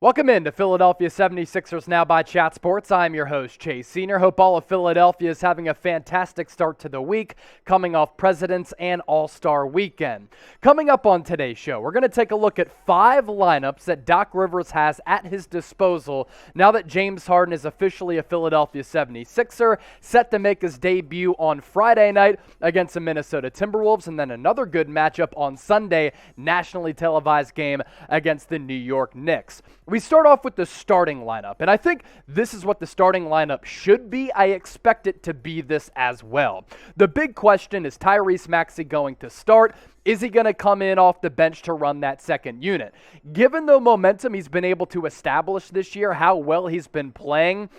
Welcome in to Philadelphia 76ers Now by Chat Sports. I'm your host, Chase Senior. Hope all of Philadelphia is having a fantastic start to the week, coming off President's and All-Star Weekend. Coming up on today's show, we're going to take a look at 5 lineups that Doc Rivers has at his disposal now that James Harden is officially a Philadelphia 76er, set to make his debut on Friday night against the Minnesota Timberwolves, and then another good matchup on Sunday, nationally televised game against the New York Knicks. We start off with the starting lineup, and I think this is what the starting lineup should be. I expect it to be this as well. The big question is Tyrese Maxey going to start? Is he going to come in off the bench to run that second unit? Given the momentum he's been able to establish this year, how well he's been playing,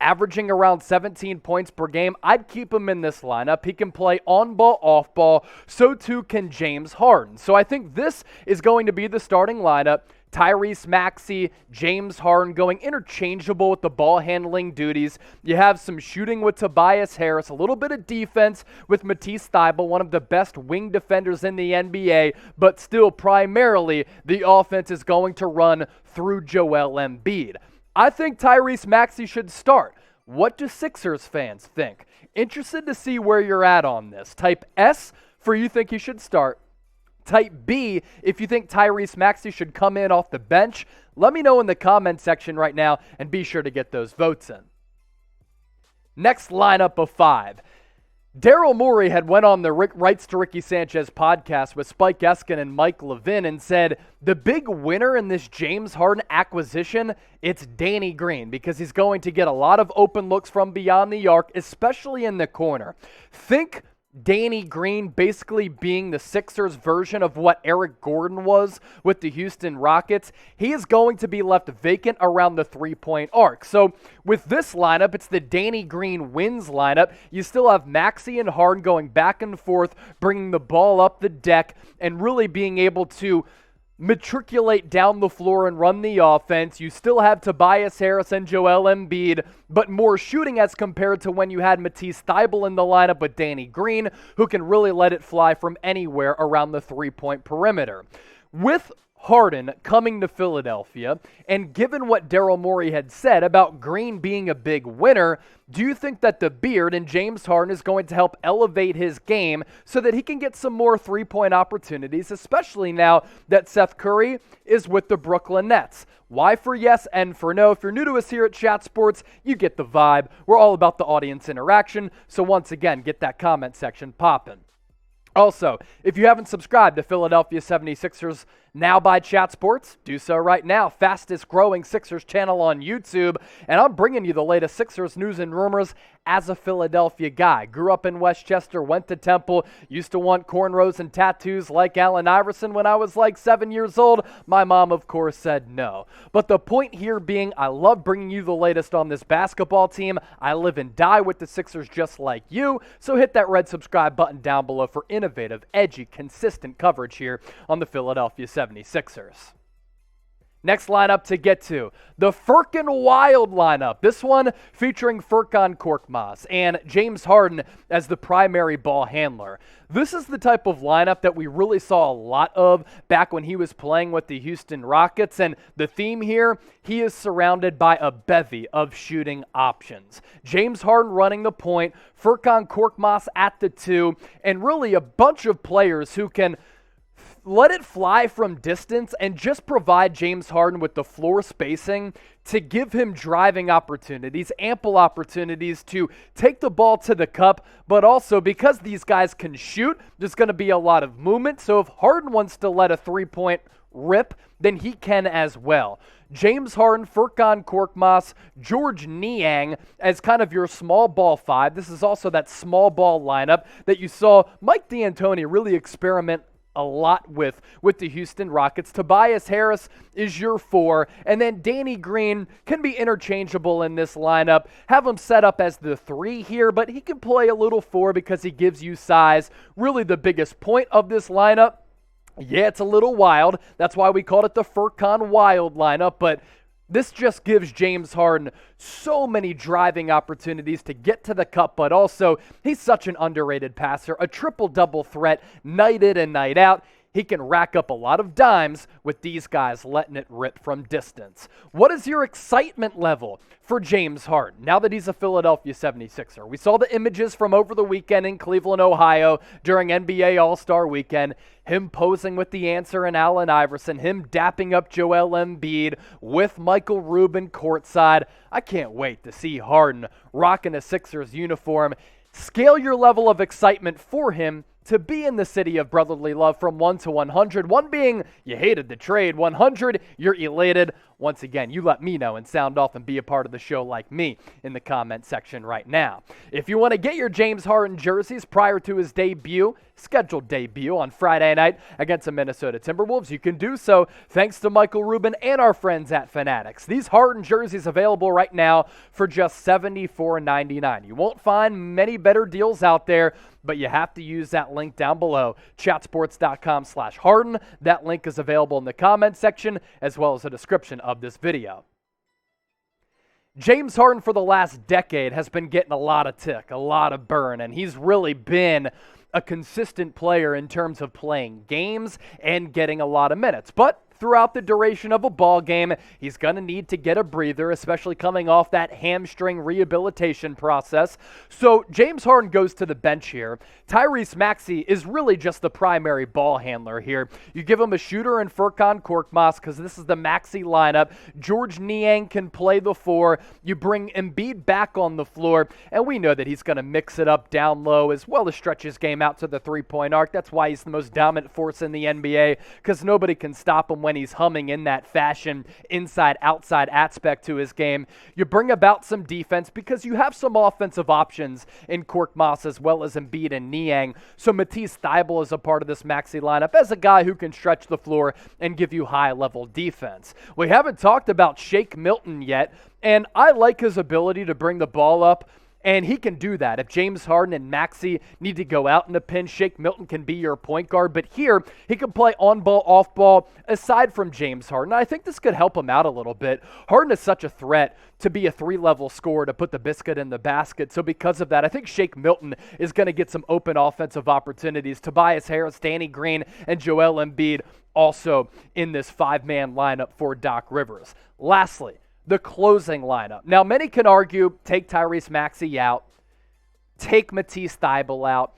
averaging around 17 points per game, I'd keep him in this lineup. He can play on ball, off ball, so too can James Harden. So I think this is going to be the starting lineup. Tyrese Maxey, James Harden going interchangeable with the ball handling duties. You have some shooting with Tobias Harris, a little bit of defense with Matisse Thybulle, one of the best wing defenders in the NBA, but still primarily the offense is going to run through Joel Embiid. I think Tyrese Maxey should start. What do Sixers fans think? Interested to see where you're at on this. Type S for you think he should start. Type B if you think Tyrese Maxey should come in off the bench. Let me know in the comment section right now and be sure to get those votes in. Next lineup of 5. Daryl Morey had went on the Rights to Ricky Sanchez podcast with Spike Eskin and Mike Levin and said, the big winner in this James Harden acquisition, it's Danny Green, because he's going to get a lot of open looks from beyond the arc, especially in the corner. Think Danny Green basically being the Sixers version of what Eric Gordon was with the Houston Rockets. He is going to be left vacant around the three-point arc. So with this lineup, it's the Danny Green wins lineup. You still have Maxey and Harden going back and forth, bringing the ball up the deck, and really being able to matriculate down the floor and run the offense. You still have Tobias Harris and Joel Embiid, but more shooting as compared to when you had Matisse Thybulle in the lineup with Danny Green, who can really let it fly from anywhere around the three-point perimeter. With Harden coming to Philadelphia, and given what Daryl Morey had said about Green being a big winner, do you think that the beard in James Harden is going to help elevate his game so that he can get some more three-point opportunities, especially now that Seth Curry is with the Brooklyn Nets? Y for yes, N for no. If you're new to us here at Chat Sports, you get the vibe. We're all about the audience interaction, so once again, get that comment section popping. Also, if you haven't subscribed to Philadelphia 76ers Now by Chat Sports, do so right now. Fastest growing Sixers channel on YouTube. And I'm bringing you the latest Sixers news and rumors as a Philadelphia guy. Grew up in Westchester, went to Temple, used to want cornrows and tattoos like Allen Iverson when I was like 7 years old. My mom, of course, said no. But the point here being, I love bringing you the latest on this basketball team. I live and die with the Sixers just like you. So hit that red subscribe button down below for innovative, edgy, consistent coverage here on the Philadelphia 76ers. Next lineup to get to, the FURKAN Wild lineup. This one featuring FURKAN Korkmaz and James Harden as the primary ball handler. This is the type of lineup that we really saw a lot of back when he was playing with the Houston Rockets, and the theme here, he is surrounded by a bevy of shooting options. James Harden running the point, FURKAN Korkmaz at the 2, and really a bunch of players who can let it fly from distance and just provide James Harden with the floor spacing to give him driving opportunities, ample opportunities to take the ball to the cup, but also because these guys can shoot, there's going to be a lot of movement. So if Harden wants to let a three-point rip, then he can as well. James Harden, FURKAN Korkmaz, George Niang as kind of your small ball 5. This is also that small ball lineup that you saw Mike D'Antoni really experiment a lot with the Houston Rockets. Tobias Harris is your 4, and then Danny Green can be interchangeable in this lineup. Have him set up as the 3 here, but he can play a little 4 because he gives you size. Really the biggest point of this lineup, yeah, it's a little wild. That's why we called it the FURKAN Wild lineup, but this just gives James Harden so many driving opportunities to get to the cup, but also he's such an underrated passer, a triple-double threat night in and night out. he can rack up a lot of dimes with these guys letting it rip from distance. What is your excitement level for James Harden now that he's a Philadelphia 76er? We saw the images from over the weekend in Cleveland, Ohio during NBA All-Star Weekend. Him posing with the answer and Allen Iverson, him dapping up Joel Embiid with Michael Rubin courtside. I can't wait to see Harden rocking a Sixers uniform. Scale your level of excitement for him to be in the city of brotherly love from 1 to 100. 1 being you hated the trade, 100 you're elated. Once again, you let me know and sound off and be a part of the show like me in the comment section right now. If you want to get your James Harden jerseys prior to his scheduled debut on Friday night against the Minnesota Timberwolves, you can do so thanks to Michael Rubin and our friends at Fanatics. These Harden jerseys available right now for just $74.99. You won't find many better deals out there, but you have to use that link down below, chatsports.com/Harden. That link is available in the comment section as well as the description of this video. James Harden for the last decade has been getting a lot of tick, a lot of burn, and he's really been a consistent player in terms of playing games and getting a lot of minutes. But throughout the duration of a ball game, he's going to need to get a breather, especially coming off that hamstring rehabilitation process. So James Harden goes to the bench here. Tyrese Maxey is really just the primary ball handler here. You give him a shooter and FURKAN Korkmaz because this is the Maxey lineup. George Niang can play the 4. You bring Embiid back on the floor, and we know that he's going to mix it up down low as well as stretch his game out to the three-point arc. That's why he's the most dominant force in the NBA, because nobody can stop him when he's humming in that fashion, inside-outside aspect to his game. You bring about some defense because you have some offensive options in Korkmaz as well as Embiid and Niang. So Matisse Thybulle is a part of this Maxey lineup as a guy who can stretch the floor and give you high-level defense. We haven't talked about Shake Milton yet, and I like his ability to bring the ball up. And he can do that. If James Harden and Maxey need to go out in a pinch, Shake Milton can be your point guard. But here, he can play on-ball, off-ball, aside from James Harden. I think this could help him out a little bit. Harden is such a threat to be a 3-level scorer, to put the biscuit in the basket. So because of that, I think Shake Milton is going to get some open offensive opportunities. Tobias Harris, Danny Green, and Joel Embiid also in this 5-man lineup for Doc Rivers. Lastly, the closing lineup. Now, many can argue, take Tyrese Maxey out, take Matisse Thybulle out,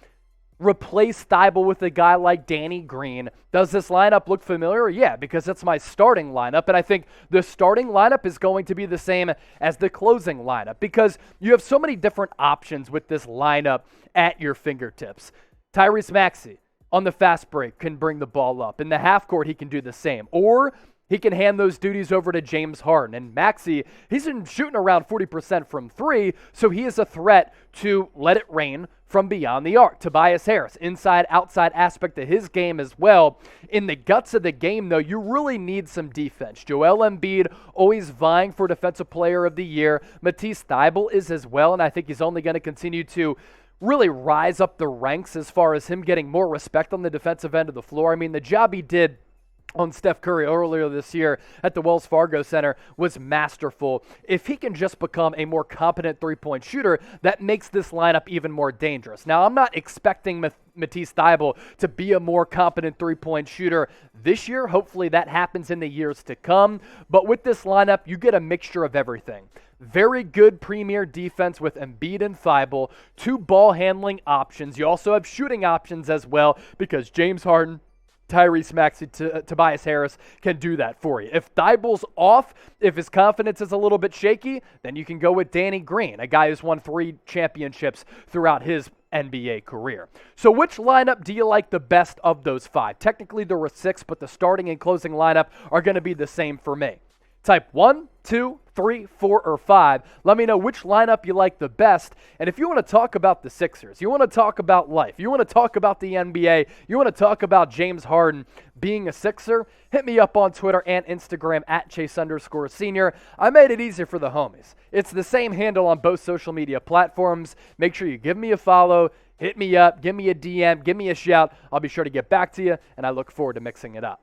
replace Thybulle with a guy like Danny Green. Does this lineup look familiar? Yeah, because it's my starting lineup, and I think the starting lineup is going to be the same as the closing lineup because you have so many different options with this lineup at your fingertips. Tyrese Maxey on the fast break can bring the ball up. In the half court, he can do the same. Or he can hand those duties over to James Harden. And Maxey, he's been shooting around 40% from 3, so he is a threat to let it rain from beyond the arc. Tobias Harris, inside-outside aspect of his game as well. In the guts of the game, though, you really need some defense. Joel Embiid always vying for Defensive Player of the Year. Matisse Thybulle is as well, and I think he's only going to continue to really rise up the ranks as far as him getting more respect on the defensive end of the floor. I mean, the job he did on Steph Curry earlier this year at the Wells Fargo Center was masterful. If he can just become a more competent three-point shooter, that makes this lineup even more dangerous. Now, I'm not expecting Matisse Thybulle to be a more competent three-point shooter this year. Hopefully that happens in the years to come. But with this lineup, you get a mixture of everything. Very good premier defense with Embiid and Thybulle, 2 ball-handling options. You also have shooting options as well because James Harden, Tyrese Maxey, Tobias Harris can do that for you. If Thybulle's off, if his confidence is a little bit shaky, then you can go with Danny Green, a guy who's won 3 championships throughout his NBA career. So which lineup do you like the best of those 5? Technically there were 6, but the starting and closing lineup are going to be the same for me. Type 1, 2, 3, 4, or 5. Let me know which lineup you like the best. And if you want to talk about the Sixers, you want to talk about life, you want to talk about the NBA, you want to talk about James Harden being a Sixer, hit me up on Twitter and Instagram at Chase_Senior. I made it easier for the homies. It's the same handle on both social media platforms. Make sure you give me a follow, hit me up, give me a DM, give me a shout. I'll be sure to get back to you, and I look forward to mixing it up.